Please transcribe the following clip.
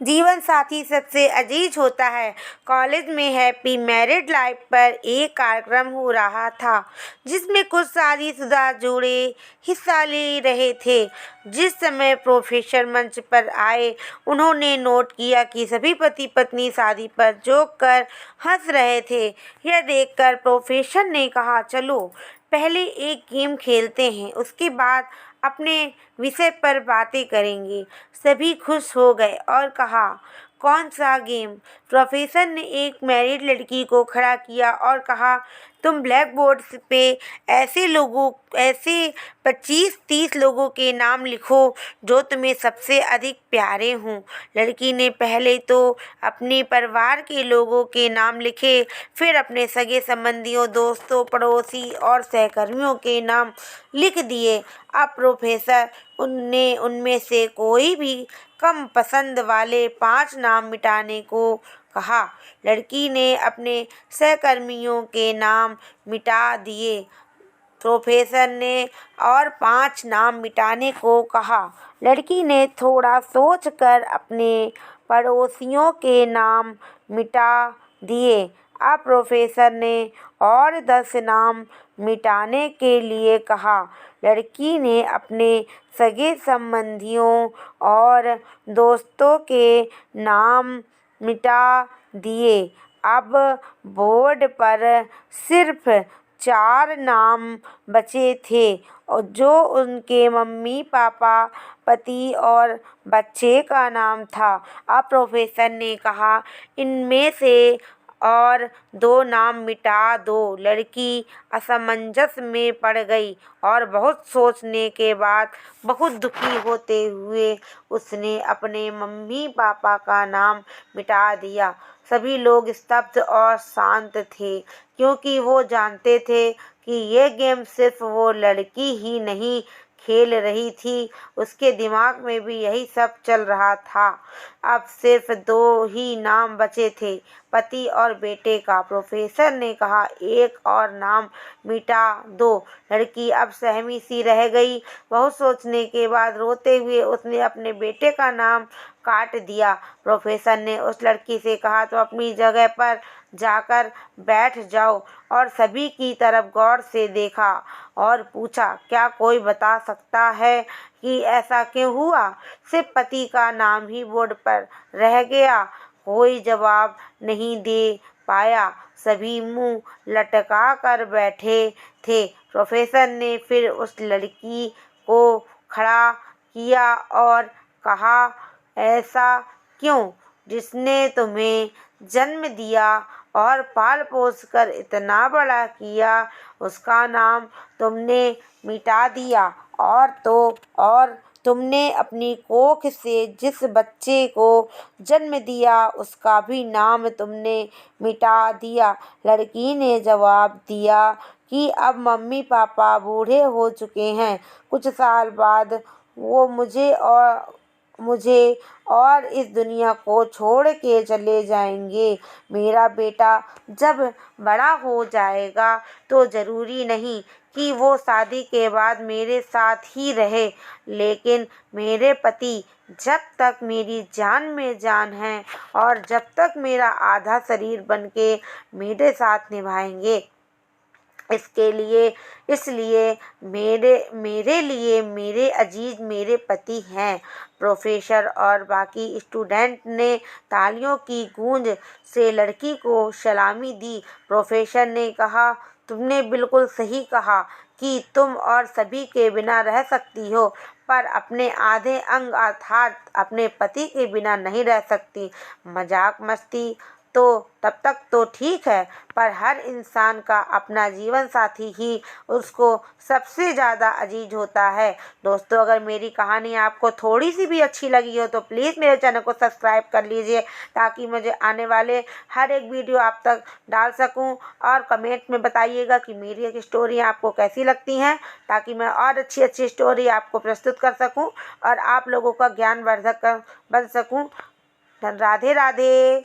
जीवन साथी सबसे अजीज होता है। कॉलेज में हैप्पी मैरिड लाइफ पर एक कार्यक्रम हो रहा था जिसमें कुछ शादीशुदा जोड़े हिस्सा ले रहे थे। जिस समय प्रोफेसर मंच पर आए, उन्होंने नोट किया कि सभी पति पत्नी शादी पर जोक कर हंस रहे थे। यह देखकर प्रोफेसर ने कहा, चलो पहले एक गेम खेलते हैं, उसके बाद अपने विषय पर बातें करेंगे। सभी खुश हो गए और कहा, कौन सा गेम? प्रोफेसर ने एक मैरिड लड़की को खड़ा किया और कहा, तुम ब्लैक बोर्ड पे ऐसे 25-30 लोगों के नाम लिखो जो तुम्हें सबसे अधिक प्यारे हों। लड़की ने पहले तो अपने परिवार के लोगों के नाम लिखे, फिर अपने सगे संबंधियों, दोस्तों, पड़ोसी और सहकर्मियों के नाम लिख दिए। अब प्रोफेसर ने उनमें से कोई भी कम पसंद वाले 5 नाम मिटाने को कहा। लड़की ने अपने सहकर्मियों के नाम मिटा दिए। प्रोफेसर ने और 5 नाम मिटाने को कहा। लड़की ने थोड़ा सोचकर अपने पड़ोसियों के नाम मिटा दिए। अब प्रोफेसर ने और 10 नाम मिटाने के लिए कहा। लड़की ने अपने सगे संबंधियों और दोस्तों के नाम मिटा दिए। अब बोर्ड पर सिर्फ 4 नाम बचे थे जो उनके मम्मी पापा, पति और बच्चे का नाम था। अब प्रोफेसर ने कहा, इनमें से और 2 नाम मिटा दो। लड़की असमंजस में पड़ गई और बहुत सोचने के बाद बहुत दुखी होते हुए उसने अपने मम्मी पापा का नाम मिटा दिया। सभी लोग स्तब्ध और शांत थे क्योंकि वो जानते थे कि ये गेम सिर्फ वो लड़की ही नहीं खेल रही थी, उसके दिमाग में भी यही सब चल रहा था। अब सिर्फ 2 ही नाम बचे थे, पति और बेटे का। प्रोफेसर ने कहा, एक और नाम मिटा दो। लड़की अब सहमी सी रह गई। बहुत सोचने के बाद रोते हुए उसने अपने बेटे का नाम काट दिया। प्रोफेसर ने उस लड़की से कहा, तो अपनी जगह पर जाकर बैठ जाओ, और सभी की तरफ गौर से देखा और पूछा, क्या कोई बता सकता है कि ऐसा क्यों हुआ? सिर्फ पति का नाम ही बोर्ड पर रह गया। कोई जवाब नहीं दे पाया। सभी मुंह लटका कर बैठे थे। प्रोफेसर ने फिर उस लड़की को खड़ा किया और कहा, ऐसा क्यों? जिसने तुम्हें जन्म दिया और पाल पोस कर इतना बड़ा किया, उसका नाम तुमने मिटा दिया। और तुमने अपनी कोख से जिस बच्चे को जन्म दिया, उसका भी नाम तुमने मिटा दिया। लड़की ने जवाब दिया कि अब मम्मी पापा बूढ़े हो चुके हैं। कुछ साल बाद वो मुझे और इस दुनिया को छोड़ के चले जाएंगे। मेरा बेटा जब बड़ा हो जाएगा तो ज़रूरी नहीं कि वो शादी के बाद मेरे साथ ही रहे, लेकिन मेरे पति जब तक मेरी जान में जान है और जब तक मेरा आधा शरीर बनके मेरे साथ निभाएंगे। इसलिए मेरे लिए मेरे अजीज मेरे पति हैं। प्रोफेसर और बाकी स्टूडेंट ने तालियों की गूंज से लड़की को सलामी दी। प्रोफेसर ने कहा, तुमने बिल्कुल सही कहा कि तुम और सभी के बिना रह सकती हो, पर अपने आधे अंग अर्थात अपने पति के बिना नहीं रह सकती। मजाक मस्ती तो तब तक तो ठीक है, पर हर इंसान का अपना जीवन साथी ही उसको सबसे ज़्यादा अजीज होता है। दोस्तों, अगर मेरी कहानी आपको थोड़ी सी भी अच्छी लगी हो तो प्लीज़ मेरे चैनल को सब्सक्राइब कर लीजिए, ताकि मुझे आने वाले हर एक वीडियो आप तक डाल सकूं। और कमेंट में बताइएगा कि मेरी एक स्टोरी आपको कैसी लगती हैं, ताकि मैं और अच्छी स्टोरी आपको प्रस्तुत कर सकूँ और आप लोगों का ज्ञानवर्धक बन सकूँ। राधे राधे।